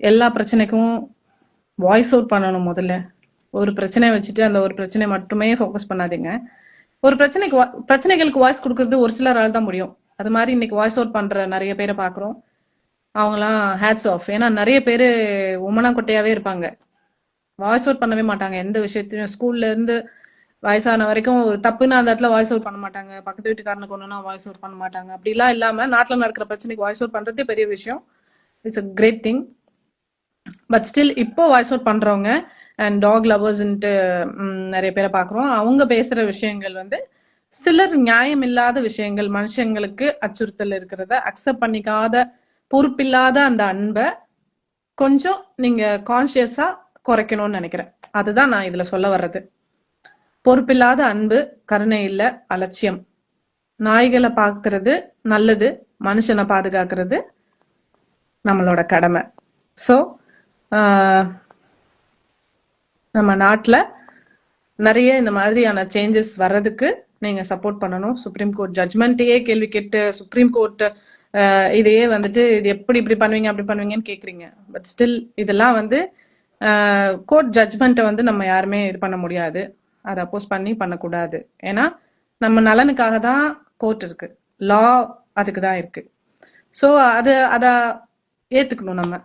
எல்லா பிரச்சனைக்கும் voice out பண்ணணும். முதல்ல ஒரு பிரச்சனையை வச்சுட்டு அந்த ஒரு பிரச்சனை மட்டுமே ஃபோக்கஸ் பண்ணாதீங்க. ஒரு பிரச்சனைகளுக்கு வாய்ஸ் கொடுக்கறது ஒரு சிலரால் தான் முடியும். அது மாதிரி இன்னைக்கு வாய்ஸ் அவுட் பண்ற நிறைய பேரை பாக்குறோம். அவங்கலாம் ஹேட்ஸ் ஆஃப். ஏன்னா நிறைய பேரு உமனா கொட்டையாவே இருப்பாங்க. வாய்ஸ் அவுட் பண்ணவே மாட்டாங்க எந்த விஷயத்தையும். ஸ்கூல்ல இருந்து வயசான வரைக்கும் ஒரு தப்புன்னு அந்த இடத்துல வாய்ஸ் அவுட் பண்ண மாட்டாங்க. பக்கத்து வீட்டுக்காரனுக்கு ஒண்ணுனா வாய்ஸ் அவுட் பண்ண மாட்டாங்க. அப்படிலாம் இல்லாம நாட்டுல நடக்கிற பிரச்சனைக்கு வாய்ஸ் அவுட் பண்றதே பெரிய விஷயம். It's a great thing. But still இப்போ வாய்ஸ் அவுட் பண்றவங்க அண்ட் டாக் லவர்ஸ்ன்ட்டு நிறைய பேரை பாக்குறோம். அவங்க பேசுற விஷயங்கள் வந்து சிலர் நியாயம் இல்லாத விஷயங்கள், மனுஷங்களுக்கு அச்சுறுத்தல் இருக்கிறத அக்செப்ட் பண்ணிக்காத பொறுப்பில்லாத அந்த அன்பை கொஞ்சம் நீங்க கான்சியஸா குறைக்கணும்னு நினைக்கிறேன். அதுதான் நான் இதுல சொல்ல வர்றது. பொறுப்பில்லாத அன்பு, கருணை இல்ல, அலட்சியம். நாய்களை பாக்குறது நல்லது, மனுஷனை பாதுகாக்கிறது நம்மளோட கடமை. ஸோ நம்ம நாட்டுல நிறைய இந்த மாதிரியான சேஞ்சஸ் வர்றதுக்கு நீங்க சப்போர்ட் பண்ணணும். சுப்ரீம் கோர்ட் ஜட்மெண்ட்டையே கேள்வி கேட்டு சுப்ரீம் கோர்ட் இதையே வந்துட்டு இது எப்படி இப்படி பண்ணுவீங்க அப்படி பண்ணுவீங்கன்னு கேக்குறீங்க. பட் ஸ்டில் இதெல்லாம் வந்து கோர்ட் ஜட்மெண்ட்டை வந்து நம்ம யாருமே இது பண்ண முடியாது. அதை அப்போஸ் பண்ணக்கூடாது. ஏன்னா நம்ம நலனுக்காக தான் கோர்ட் இருக்கு, லா அதுக்கு தான் இருக்கு. ஸோ அதை ஏத்துக்கணும் நம்ம.